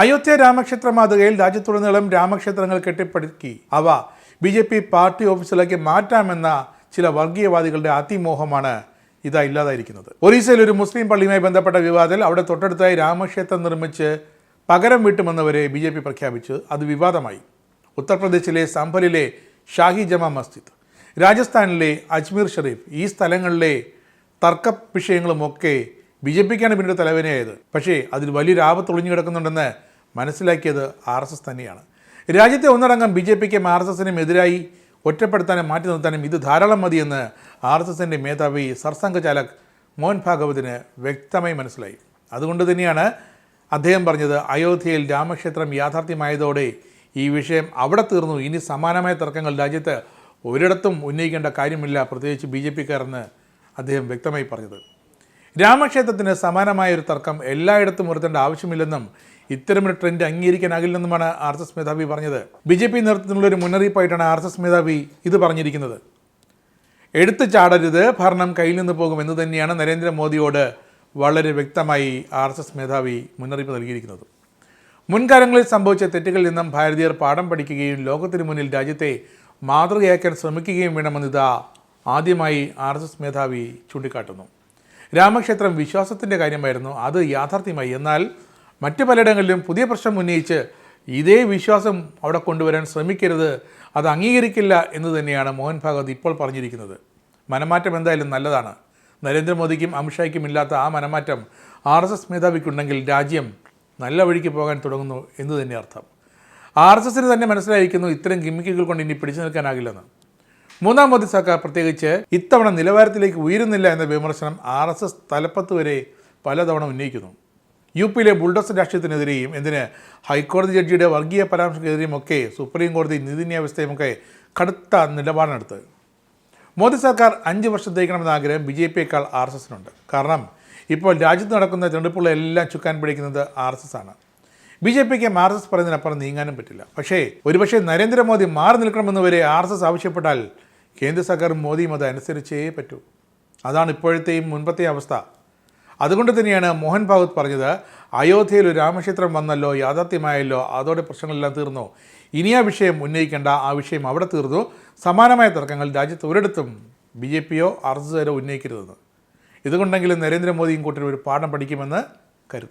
അയോധ്യ രാമക്ഷേത്ര മാതൃകയിൽ രാജ്യത്തുടനീളം രാമക്ഷേത്രങ്ങൾ കെട്ടിപ്പടുക്കി അവ ബി.ജെ.പി. പാർട്ടി ഓഫീസിലേക്ക് മാറ്റാമെന്ന ചില വർഗീയവാദികളുടെ അതിമോഹമാണ് ഇതാ ഇല്ലാതായിരിക്കുന്നത്. ഒറീസയിൽ ഒരു മുസ്ലിം പള്ളിയുമായി ബന്ധപ്പെട്ട വിവാദത്തിൽ അവിടെ തൊട്ടടുത്തായി രാമക്ഷേത്രം നിർമ്മിച്ച് പകരം വീട്ടുമെന്നവരെ ബി.ജെ.പി. പ്രഖ്യാപിച്ചു. അത് വിവാദമായി. ഉത്തർപ്രദേശിലെ സംഭലിലെ ഷാഹി ജമാ മസ്ജിദ്, രാജസ്ഥാനിലെ അജ്മീർ ഷെരീഫ്, ഈ സ്ഥലങ്ങളിലെ തർക്ക വിഷയങ്ങളുമൊക്കെ ബി.ജെ.പിക്കാണ് പിന്നീട് തലവേനയായത്. പക്ഷേ അതിൽ വലിയൊരു ആപത്ത് ഒളിഞ്ഞു കിടക്കുന്നുണ്ടെന്ന് മനസ്സിലാക്കിയത് RSS തന്നെയാണ്. രാജ്യത്തെ ഒന്നടങ്കം ബി.ജെ.പിക്കും RSSനും എതിരായി ഒറ്റപ്പെടുത്താനും മാറ്റി നിർത്താനും ഇത് ധാരാളം മതിയെന്ന് RSSൻ്റെ മേധാവി സർസംഘചാലക് മോഹൻ ഭാഗവതിന് വ്യക്തമായി മനസ്സിലായി. അതുകൊണ്ട് തന്നെയാണ് അദ്ദേഹം പറഞ്ഞത്, അയോധ്യയിൽ രാമക്ഷേത്രം യാഥാർത്ഥ്യമായതോടെ ഈ വിഷയം അവിടെ തീർന്നു. ഇനി സമാനമായ തർക്കങ്ങൾ രാജ്യത്ത് ഒരിടത്തും ഉന്നയിക്കേണ്ട കാര്യമില്ല, പ്രത്യേകിച്ച് ബി.ജെ.പിക്കാരെന്ന് അദ്ദേഹം വ്യക്തമായി പറഞ്ഞത്. രാമക്ഷേത്രത്തിന് സമാനമായ ഒരു തർക്കം എല്ലായിടത്തും ഉയർത്തേണ്ട ആവശ്യമില്ലെന്നും ഇത്തരമൊരു ട്രെൻഡ് അംഗീകരിക്കാനാകില്ലെന്നുമാണ് RSS മേധാവി പറഞ്ഞത്. ബി.ജെ.പി. നേതൃത്വത്തിലുള്ളൊരു മുന്നറിയിപ്പായിട്ടാണ് RSS മേധാവി ഇത് പറഞ്ഞിരിക്കുന്നത്. എടുത്തു ചാടരുത്, ഭരണം കയ്യിൽ നിന്ന് പോകുമെന്ന് തന്നെയാണ് നരേന്ദ്രമോദിയോട് വളരെ വ്യക്തമായി RSS മേധാവി മുന്നറിയിപ്പ് നൽകിയിരിക്കുന്നത്. മുൻകാലങ്ങളിൽ സംഭവിച്ച തെറ്റുകളിൽ നിന്നും ഭാരതീയർ പാഠം പഠിക്കുകയും ലോകത്തിനു മുന്നിൽ രാജ്യത്തെ മാതൃകയാക്കാൻ ശ്രമിക്കുകയും വേണമെന്നിതാ ആദ്യമായി RSS മേധാവി ചൂണ്ടിക്കാട്ടുന്നു. രാമക്ഷേത്രം വിശ്വാസത്തിൻ്റെ കാര്യമായിരുന്നു, അത് യാഥാർത്ഥ്യമായി. എന്നാൽ മറ്റു പലയിടങ്ങളിലും പുതിയ പ്രശ്നം ഉന്നയിച്ച് ഇതേ വിശ്വാസം അവിടെ കൊണ്ടുവരാൻ ശ്രമിക്കരുത്, അത് അംഗീകരിക്കില്ല എന്ന് തന്നെയാണ് മോഹൻ ഭാഗവത് ഇപ്പോൾ പറഞ്ഞിരിക്കുന്നത്. മനമാറ്റം എന്തായാലും നല്ലതാണ്. നരേന്ദ്രമോദിക്കും അമിത്ഷായ്ക്കും ഇല്ലാത്ത ആ മനമാറ്റം RSS മേധാവിക്കുണ്ടെങ്കിൽ രാജ്യം നല്ല വഴിക്ക് പോകാൻ തുടങ്ങുന്നു എന്ന് തന്നെ അർത്ഥം. RSSന് തന്നെ മനസ്സിലായിരിക്കുന്നു ഇത്തരം ഗിമ്മിക്കുകൾ കൊണ്ട് ഇനി പിടിച്ചു നിൽക്കാനാകില്ലെന്ന്. മൂന്നാം മോദി സർക്കാർ പ്രത്യേകിച്ച് ഇത്തവണ നിലവാരത്തിലേക്ക് ഉയരുന്നില്ല എന്ന വിമർശനം RSS തലപ്പത്ത് വരെ പലതവണ ഉന്നയിക്കുന്നു. യു.പിയിലെ ബുൾഡോസർ രാഷ്ട്രീയത്തിനെതിരെയും ഹൈക്കോടതി ജഡ്ജിയുടെ വർഗീയ പരാമർശത്തിനെതിരെയും ഒക്കെ സുപ്രീം കോടതി നീതിന്യായ കടുത്ത നിലപാടെടുത്ത്. മോദി സർക്കാർ 5 വർഷത്തേക്കണമെന്ന ആഗ്രഹം ബി.ജെ.പിയേക്കാൾ RSSനുണ്ട്. കാരണം ഇപ്പോൾ രാജ്യത്ത് നടക്കുന്ന തെരഞ്ഞെടുപ്പുകളെല്ലാം ചുക്കാൻ പിടിക്കുന്നത് RSS ആണ്. ബി.ജെ.പിക്ക് RSS പറയുന്നതിനപ്പുറം നീങ്ങാനും പറ്റില്ല. പക്ഷേ ഒരുപക്ഷെ നരേന്ദ്രമോദി മാറി നിൽക്കണമെന്ന് വരെ RSS ആവശ്യപ്പെട്ടാൽ കേന്ദ്ര സർക്കാരും മോദിയും അത് അനുസരിച്ചേ പറ്റൂ. അതാണ് ഇപ്പോഴത്തെയും മുൻപത്തെയും അവസ്ഥ. അതുകൊണ്ട് തന്നെയാണ് മോഹൻ ഭാഗവത് പറഞ്ഞത്, അയോധ്യയിൽ ഒരു രാമക്ഷേത്രം വന്നല്ലോ, യാഥാർത്ഥ്യമായല്ലോ, അതോടെ പ്രശ്നങ്ങളെല്ലാം തീർന്നു, ഇനി ആ വിഷയം ഉന്നയിക്കേണ്ട, ആ വിഷയം അവിടെ തീർന്നു, സമാനമായ തർക്കങ്ങൾ രാജ്യത്ത് ഒരിടത്തും ബി.ജെ.പിയോ RSSോ ഉന്നയിക്കരുതെന്ന്. ഇതുകൊണ്ടെങ്കിലും നരേന്ദ്രമോദിയും കൂട്ടരും ഒരു പാഠം പഠിക്കുമെന്ന് കരുതും.